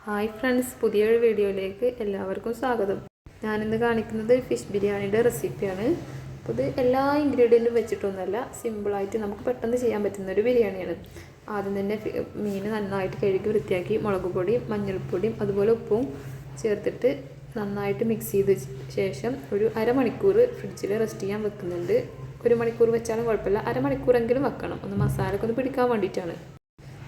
Hi friends, പുതിയൊരു വീഡിയോയിലേക്ക് എല്ലാവർക്കും സ്വാഗതം. ഞാനിന്ന് കാണിക്കുന്നത് ഫിഷ് ബിരിയാണിയുടെ റെസിപ്പിയാണ്. അപ്പോൾ ഇത് എല്ലാ ഇൻഗ്രീഡിയൻറ്റും വെച്ചിട്ടൊന്നുമല്ല, സിമ്പിളായിട്ട് നമുക്ക് പെട്ടെന്ന് ചെയ്യാൻ പറ്റുന്ന ഒരു ബിരിയാണിയാണ്. ആദ്യം തന്നെ മീൻ നന്നായിട്ട് കഴുകി വൃത്തിയാക്കി മുളക് പൊടിയും മഞ്ഞൾപ്പൊടിയും അതുപോലെ ഉപ്പും ചേർത്തിട്ട് നന്നായിട്ട് മിക്സ് ചെയ്ത ശേഷം ഒരു അരമണിക്കൂർ ഫ്രിഡ്ജിൽ റെസ്റ്റ് ചെയ്യാൻ വെക്കുന്നുണ്ട്. 1 മണിക്കൂർ വെച്ചാലും കുഴപ്പമില്ല, അരമണിക്കൂറെങ്കിലും വെക്കണം, ഒന്ന് മസാലയൊക്കെ ഒന്ന് പിടിക്കാൻ വേണ്ടിയിട്ടാണ്.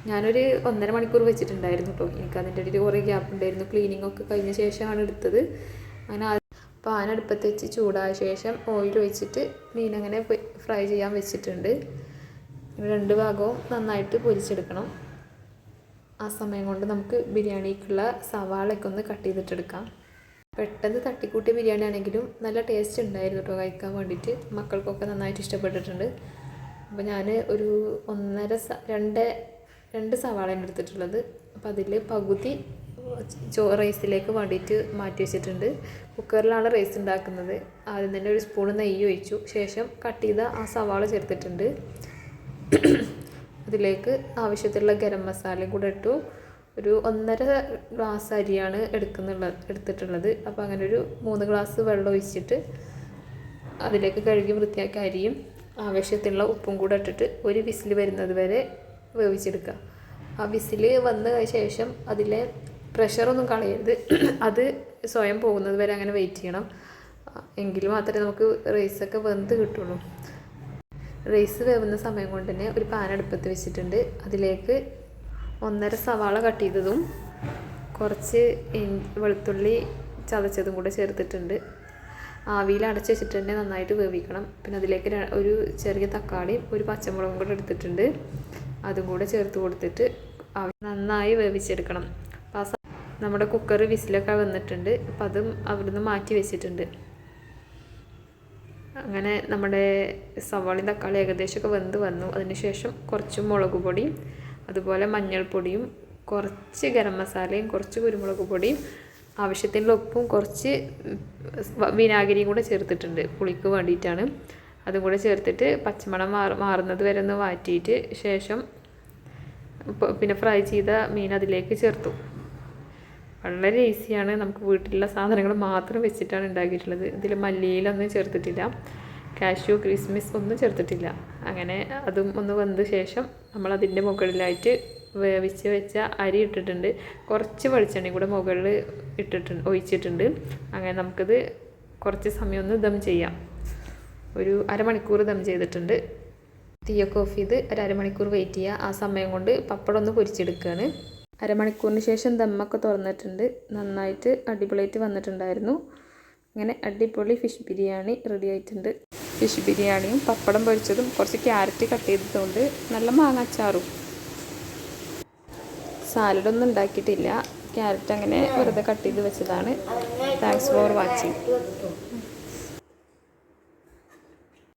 ഞാനൊരു 1.5 മണിക്കൂർ വെച്ചിട്ടുണ്ടായിരുന്നു കേട്ടോ. എനിക്ക് അതിൻ്റെ ഇടയിൽ കുറേ ഗ്യാപ്പ് ഉണ്ടായിരുന്നു. ക്ലീനിങ് ഒക്കെ കഴിഞ്ഞ ശേഷമാണ് എടുത്തത്. അങ്ങനെ പാൻ അടുപ്പത്ത് വെച്ച് ചൂടായ ശേഷം ഓയിൽ ഒഴിച്ചിട്ട് മീനങ്ങനെ ഫ്രൈ ചെയ്യാൻ വെച്ചിട്ടുണ്ട്. 2 ഭാഗവും നന്നായിട്ട് പൊരിച്ചെടുക്കണം. ആ സമയം കൊണ്ട് നമുക്ക് ബിരിയാണിക്കുള്ള സവാളയൊക്കെ ഒന്ന് കട്ട് ചെയ്തിട്ടെടുക്കാം. പെട്ടെന്ന് തട്ടിക്കൂട്ടിയ ബിരിയാണി ആണെങ്കിലും നല്ല ടേസ്റ്റ് ഉണ്ടായിരുന്നു കേട്ടോ കഴിക്കാൻ വേണ്ടിയിട്ട്. മക്കൾക്കൊക്കെ നന്നായിട്ട് ഇഷ്ടപ്പെട്ടിട്ടുണ്ട്. അപ്പോൾ ഞാൻ ഒരു 2 സവാളയാണ് എടുത്തിട്ടുള്ളത്. അപ്പോൾ അതിൽ പകുതി റൈസിലേക്ക് വേണ്ടിയിട്ട് മാറ്റി വെച്ചിട്ടുണ്ട്. കുക്കറിലാണ് റൈസ് ഉണ്ടാക്കുന്നത്. ആദ്യം തന്നെ ഒരു സ്പൂൺ നെയ്യ് ഒഴിച്ചു ശേഷം കട്ട് ചെയ്ത ആ സവാള ചേർത്തിട്ടുണ്ട്. അതിലേക്ക് ആവശ്യത്തിലുള്ള ഗരം മസാലയും കൂടെ ഇട്ടു. ഒരു 1.5 ഗ്ലാസ് അരിയാണ് എടുത്തിട്ടുള്ളത്. അപ്പോൾ അങ്ങനെ ഒരു 3 ഗ്ലാസ് വെള്ളം ഒഴിച്ചിട്ട് അതിലേക്ക് കഴുകി വൃത്തിയാക്കിയ അരിയും ആവശ്യത്തിനുള്ള ഉപ്പും കൂടെ ഇട്ടിട്ട് ഒരു വിസിൽ വരുന്നത് വരെ വേവിച്ചെടുക്കുക. ആ വിസിൽ വന്ന ശേഷം അതിലെ പ്രഷറൊന്നും കളയരുത്, അത് സ്വയം പോകുന്നത് വരെ അങ്ങനെ വെയിറ്റ് ചെയ്യണം. എങ്കിൽ മാത്രമേ നമുക്ക് റൈസൊക്കെ വെന്ത് കിട്ടുള്ളൂ. റൈസ് വേവുന്ന സമയം കൊണ്ട് തന്നെ ഒരു പാൻ അടുപ്പത്ത് വെച്ചിട്ടുണ്ട്. അതിലേക്ക് 1.5 സവാള കട്ട് ചെയ്തതും കുറച്ച് വെളുത്തുള്ളി ചതച്ചതും കൂടെ ചേർത്തിട്ടുണ്ട്. ആവിയിൽ അടച്ച് വെച്ചിട്ട് തന്നെ നന്നായിട്ട് വേവിക്കണം. പിന്നെ അതിലേക്ക് ഒരു ചെറിയ തക്കാളിയും ഒരു പച്ചമുളകും കൂടെ എടുത്തിട്ടുണ്ട്. അതും കൂടെ ചേർത്ത് കൊടുത്തിട്ട് നന്നായി വേവിച്ചെടുക്കണം. അപ്പോൾ നമ്മുടെ കുക്കർ വിസിലൊക്കെ വന്നിട്ടുണ്ട്. അപ്പോൾ അതും അവിടുന്ന് മാറ്റി വെച്ചിട്ടുണ്ട്. അങ്ങനെ നമ്മുടെ സവാളയും തക്കാളി ഏകദേശമൊക്കെ വെന്ത് വന്നു. അതിനുശേഷം കുറച്ച് മുളക് പൊടിയും അതുപോലെ മഞ്ഞൾപ്പൊടിയും കുറച്ച് ഗരം മസാലയും കുറച്ച് കുരുമുളക് പൊടിയും ആവശ്യത്തിനുള്ള ഉപ്പും കുറച്ച് വിനാഗിരിയും കൂടെ ചേർത്തിട്ടുണ്ട്, പുളിക്ക് വേണ്ടിയിട്ടാണ്. അതും കൂടെ ചേർത്തിട്ട് പച്ചമണം മാറുന്നത് വരെ ഒന്ന് വാറ്റിയിട്ട് ശേഷം പിന്നെ ഫ്രൈ ചെയ്ത മീൻ അതിലേക്ക് ചേർത്തു. വളരെ ഈസിയാണ്. നമുക്ക് വീട്ടിലുള്ള സാധനങ്ങൾ മാത്രം വെച്ചിട്ടാണ് ഉണ്ടാക്കിയിട്ടുള്ളത്. ഇതിൽ മല്ലിയിലൊന്നും ചേർത്തിട്ടില്ല, കാഷ്യൂ കിസ്മിസ് ഒന്നും ചേർത്തിട്ടില്ല. അങ്ങനെ അതും ഒന്ന് വെന്ത ശേഷം നമ്മൾ അതിൻ്റെ മുകളിലായിട്ട് വേവിച്ച് വെച്ച അരി ഇട്ടിട്ടുണ്ട്. കുറച്ച് വെളിച്ചെണ്ണയും കൂടെ മുകളിൽ ഒഴിച്ചിട്ടുണ്ട്. അങ്ങനെ നമുക്കിത് കുറച്ച് സമയം ഒന്ന് ദം ചെയ്യാം. ഒരു അരമണിക്കൂർ ദം ചെയ്തിട്ടുണ്ട്. തീയൊക്കെ ഓഫ് ചെയ്ത് ഒരു അരമണിക്കൂർ വെയിറ്റ് ചെയ്യുക. ആ സമയം കൊണ്ട് പപ്പടം ഒന്ന് പൊരിച്ചെടുക്കുകയാണ്. അരമണിക്കൂറിന് ശേഷം ദമ്മൊക്കെ തുറന്നിട്ടുണ്ട്. നന്നായിട്ട് അടിപൊളിയായിട്ട് വന്നിട്ടുണ്ടായിരുന്നു. അങ്ങനെ അടിപൊളി ഫിഷ് ബിരിയാണി റെഡി ആയിട്ടുണ്ട്. ഫിഷ് ബിരിയാണിയും പപ്പടം പൊരിച്ചതും കുറച്ച് ക്യാരറ്റ് കട്ട് ചെയ്തതുകൊണ്ട് നല്ല മാങ്ങാച്ചാറും. സാലഡൊന്നും ഉണ്ടാക്കിയിട്ടില്ല, ക്യാരറ്റ് അങ്ങനെ വെറുതെ കട്ട് ചെയ്ത് വെച്ചതാണ്. Thanks for watching.